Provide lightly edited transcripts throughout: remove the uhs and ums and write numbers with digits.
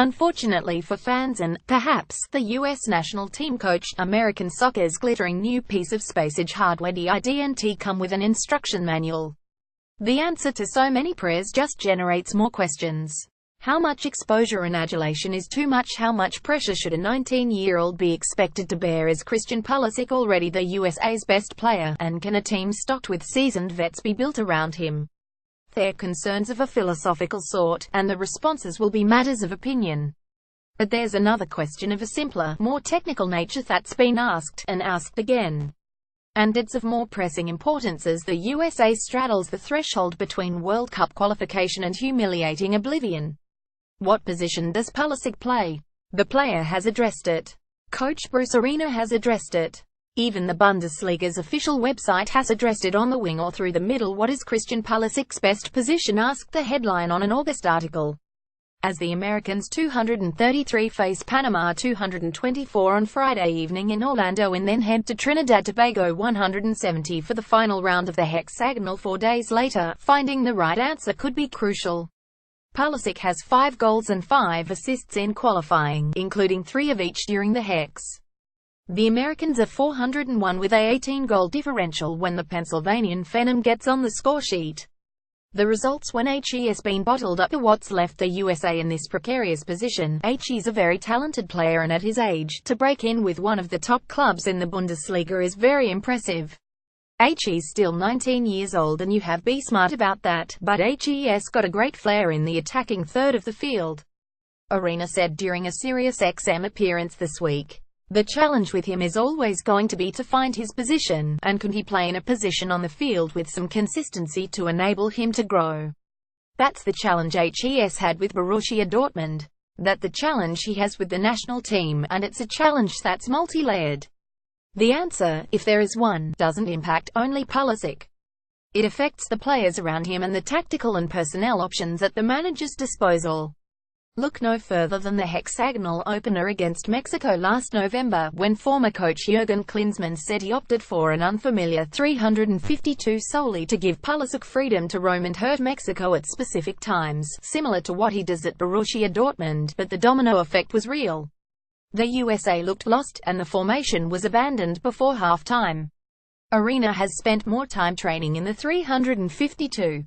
Unfortunately for fans and, perhaps, the U.S. national team coach, American soccer's glittering new piece of space-age hardware didn't come with an instruction manual. The answer to so many prayers just generates more questions. How much exposure and adulation is too much? How much pressure should a 19-year-old be expected to bear? Is Christian Pulisic already the USA's best player, and can a team stocked with seasoned vets be built around him? They're concerns of a philosophical sort, and the responses will be matters of opinion. But there's another question of a simpler, more technical nature that's been asked, and asked again. And it's of more pressing importance as the USA straddles the threshold between World Cup qualification and humiliating oblivion. What position does Pulisic play? The player has addressed it. Coach Bruce Arena has addressed it. Even the Bundesliga's official website has addressed it. On the wing or through the middle? What is Christian Pulisic's best position? Asked the headline on an August article. As the Americans 233 face Panama 224 on Friday evening in Orlando and then head to Trinidad Tobago 170 for the final round of the hexagonal 4 days later, finding the right answer could be crucial. Pulisic has 5 goals and 5 assists in qualifying, including 3 of each during the Hex. The Americans are 401 with a 18-goal differential when the Pennsylvanian Phenom gets on the scoresheet. The results when HE's been bottled up are what's left the USA in this precarious position. He's a very talented player, and at his age, to break in with one of the top clubs in the Bundesliga is very impressive. He's still 19 years old, and you have be smart about that, but He's got a great flair in the attacking third of the field. Arena said during a SiriusXM appearance this week. The challenge with him is always going to be to find his position, and can he play in a position on the field with some consistency to enable him to grow. That's the challenge Hes had with Borussia Dortmund. That's the challenge he has with the national team, and it's a challenge that's multi-layered. The answer, if there is one, doesn't impact only Pulisic. It affects the players around him and the tactical and personnel options at the manager's disposal. Look no further than the hexagonal opener against Mexico last November, when former coach Jurgen Klinsmann said he opted for an unfamiliar 352 solely to give Pulisic freedom to roam and hurt Mexico at specific times, similar to what he does at Borussia Dortmund, but the domino effect was real. The USA looked lost, and the formation was abandoned before half-time. Arena has spent more time training in the 352.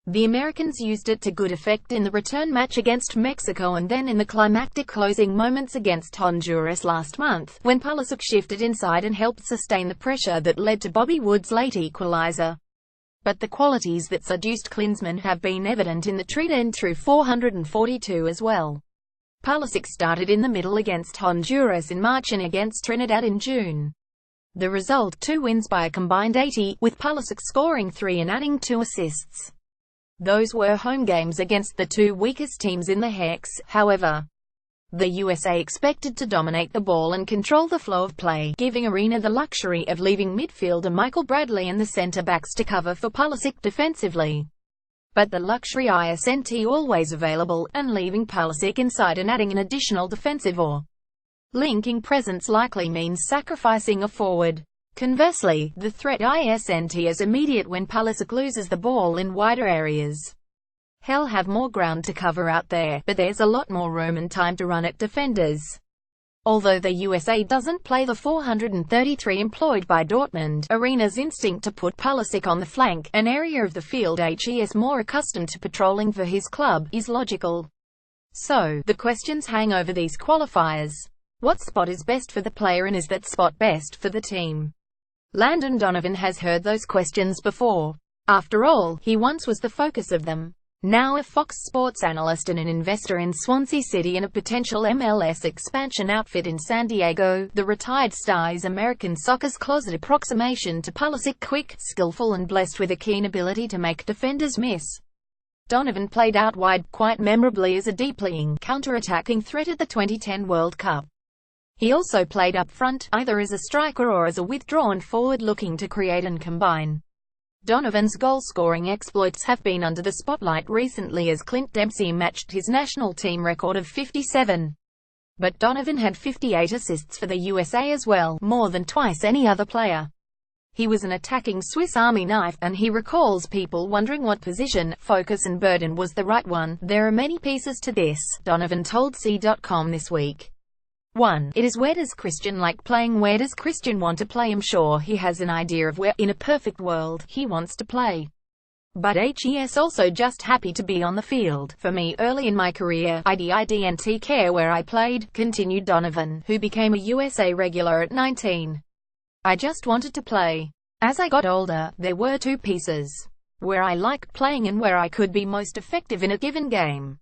The Americans used it to good effect in the return match against Mexico and then in the climactic closing moments against Honduras last month, when Pulisic shifted inside and helped sustain the pressure that led to Bobby Wood's late equalizer. But the qualities that seduced Klinsmann have been evident in the treat-end through 442 as well. Pulisic started in the middle against Honduras in March and against Trinidad in June. The result, 2 wins by a combined 80, with Pulisic scoring 3 and adding 2 assists. Those were home games against the 2 weakest teams in the Hex, however. The USA expected to dominate the ball and control the flow of play, giving Arena the luxury of leaving midfielder Michael Bradley and the centre-backs to cover for Pulisic defensively. But the luxury isn't always available, and leaving Pulisic inside and adding an additional defensive or linking presence likely means sacrificing a forward. Conversely, the threat isn't as immediate when Pulisic loses the ball in wider areas. He'll have more ground to cover out there, but there's a lot more room and time to run at defenders. Although the USA doesn't play the 433 employed by Dortmund, Arena's instinct to put Pulisic on the flank, an area of the field he is more accustomed to patrolling for his club, is logical. So, the questions hang over these qualifiers. What spot is best for the player, and is that spot best for the team? Landon Donovan has heard those questions before. After all, he once was the focus of them. Now a Fox Sports analyst and an investor in Swansea City and a potential MLS expansion outfit in San Diego, the retired star is American soccer's closet approximation to Pulisic: quick, skillful and blessed with a keen ability to make defenders miss. Donovan played out wide, quite memorably as a deep-lying, counter-attacking threat at the 2010 World Cup. He also played up front, either as a striker or as a withdrawn forward looking to create and combine. Donovan's goal-scoring exploits have been under the spotlight recently as Clint Dempsey matched his national team record of 57. But Donovan had 58 assists for the USA as well, more than twice any other player. He was an attacking Swiss Army knife, and he recalls people wondering what position, focus and burden was the right one. There are many pieces to this, Donovan told C.com this week. 1. It is where does Christian like playing, where does Christian want to play? I'm sure he has an idea of where, in a perfect world, he wants to play. But he's also just happy to be on the field. For me, early in my career, I didn't care where I played, continued Donovan, who became a USA regular at 19. I just wanted to play. As I got older, there were two pieces. Where I liked playing and where I could be most effective in a given game.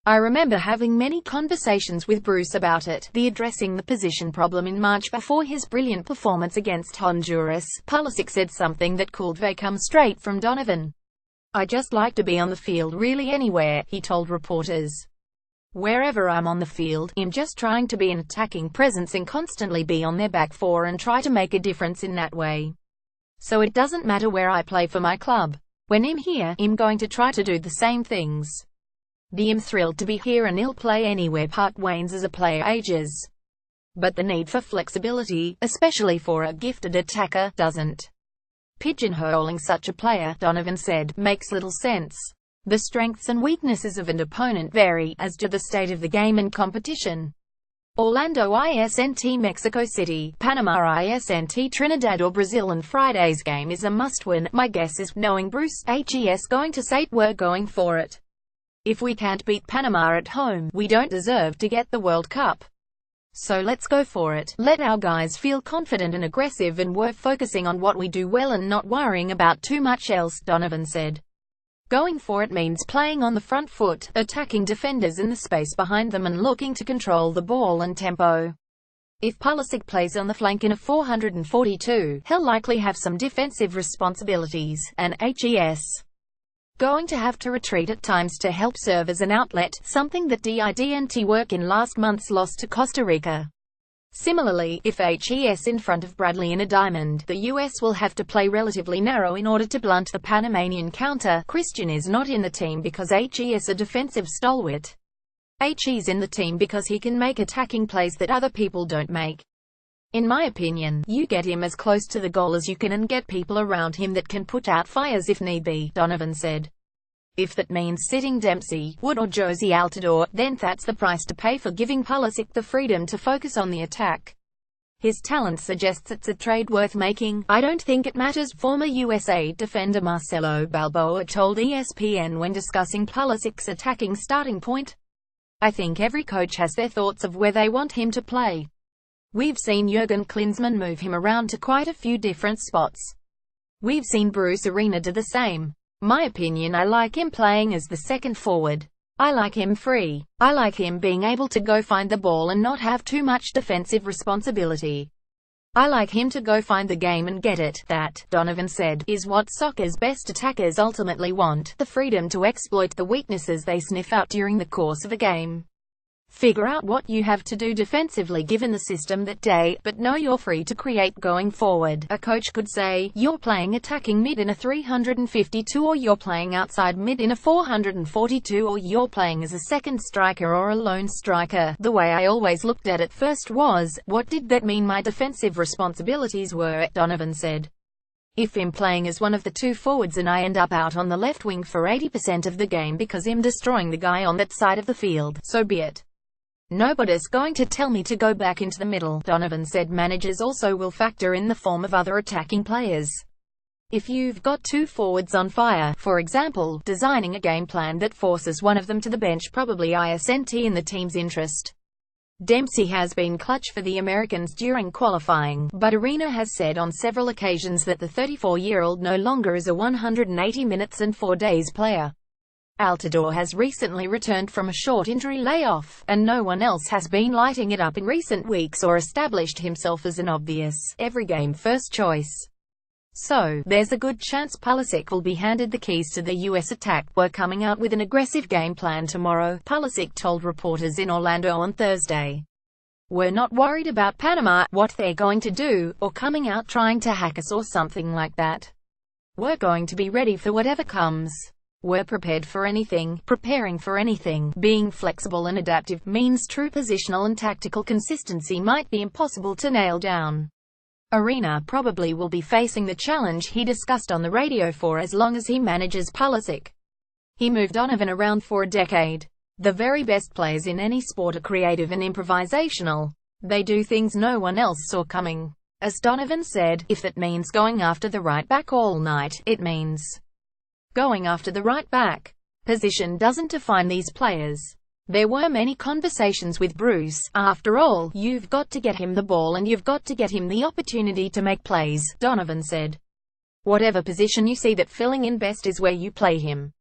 I remember having many conversations with Bruce about it, addressing the position problem in March before his brilliant performance against Honduras. Pulisic said something that could come straight from Donovan. I just like to be on the field really anywhere, he told reporters. Wherever I'm on the field, I'm just trying to be an attacking presence and constantly be on their back four and try to make a difference in that way. So it doesn't matter where I play for my club. When I'm here, I'm going to try to do the same things. I'm thrilled to be here and I'll play anywhere. Part wanes as a player ages. But the need for flexibility, especially for a gifted attacker, doesn't. Pigeonholing such a player, Donovan said, makes little sense. The strengths and weaknesses of an opponent vary, as do the state of the game and competition. Orlando isnt Mexico City, Panama isnt Trinidad or Brazil, and Friday's game is a must-win. My guess is, knowing Bruce, he's going to say, we're going for it. If we can't beat Panama at home, we don't deserve to get the World Cup. So let's go for it. Let our guys feel confident and aggressive, and we're focusing on what we do well and not worrying about too much else, Donovan said. Going for it means playing on the front foot, attacking defenders in the space behind them and looking to control the ball and tempo. If Pulisic plays on the flank in a 442, he'll likely have some defensive responsibilities, and he's going to have to retreat at times to help serve as an outlet, something that didn't work in last month's loss to Costa Rica. Similarly, if he's in front of Bradley in a diamond, the US will have to play relatively narrow in order to blunt the Panamanian counter. Christian is not in the team because he's a defensive stalwart. He's in the team because he can make attacking plays that other people don't make. In my opinion, you get him as close to the goal as you can and get people around him that can put out fires if need be, Donovan said. If that means sitting Dempsey, Wood or Josie Altidore, then that's the price to pay for giving Pulisic the freedom to focus on the attack. His talent suggests it's a trade worth making. I don't think it matters, former USA defender Marcelo Balboa told ESPN when discussing Pulisic's attacking starting point. I think every coach has their thoughts of where they want him to play. We've seen Jurgen Klinsmann move him around to quite a few different spots. We've seen Bruce Arena do the same. My opinion, I like him playing as the second forward. I like him free. I like him being able to go find the ball and not have too much defensive responsibility. I like him to go find the game and get it. That, Donovan said, is what soccer's best attackers ultimately want, the freedom to exploit the weaknesses they sniff out during the course of a game. Figure out what you have to do defensively given the system that day, but know you're free to create going forward. A coach could say, you're playing attacking mid in a 352, or you're playing outside mid in a 442, or you're playing as a second striker or a lone striker. The way I always looked at it first was, what did that mean my defensive responsibilities were, Donovan said. If I'm playing as one of the two forwards and I end up out on the left wing for 80% of the game because I'm destroying the guy on that side of the field, so be it. Nobody's going to tell me to go back into the middle, Donovan said. Managers also will factor in the form of other attacking players. If you've got two forwards on fire, for example, designing a game plan that forces one of them to the bench probably isn't in the team's interest. Dempsey has been clutch for the Americans during qualifying, but Arena has said on several occasions that the 34-year-old no longer is a 180 minutes and 4 days player. Altidore has recently returned from a short injury layoff, and no one else has been lighting it up in recent weeks or established himself as an obvious, every-game first choice. So, there's a good chance Pulisic will be handed the keys to the US attack. We're coming out with an aggressive game plan tomorrow, Pulisic told reporters in Orlando on Thursday. We're not worried about Panama, what they're going to do, or coming out trying to hack us or something like that. We're going to be ready for whatever comes. We're prepared for anything, preparing for anything. Being flexible and adaptive means true positional and tactical consistency might be impossible to nail down. Arena probably will be facing the challenge he discussed on the radio for as long as he manages Pulisic. He moved Donovan around for a decade. The very best players in any sport are creative and improvisational. They do things no one else saw coming. As Donovan said, if that means going after the right back all night, it means going after the right back. Position doesn't define these players. There were many conversations with Bruce. After all, you've got to get him the ball and you've got to get him the opportunity to make plays, Donovan said. Whatever position you see that filling in best is where you play him.